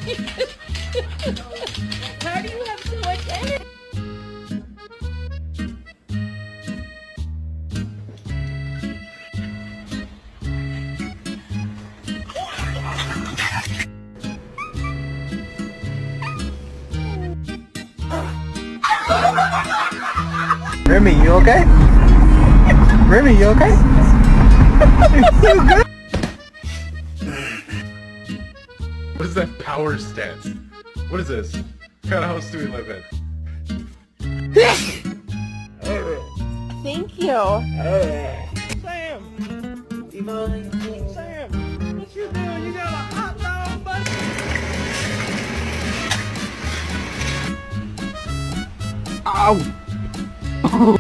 How do you have so much energy? Remy, you okay? Remy, you okay? What is that power stance? What is this? What kind of house do we live in? Thank you. Sam! Sam! What you doing? You got a hot dog, buddy? Ow!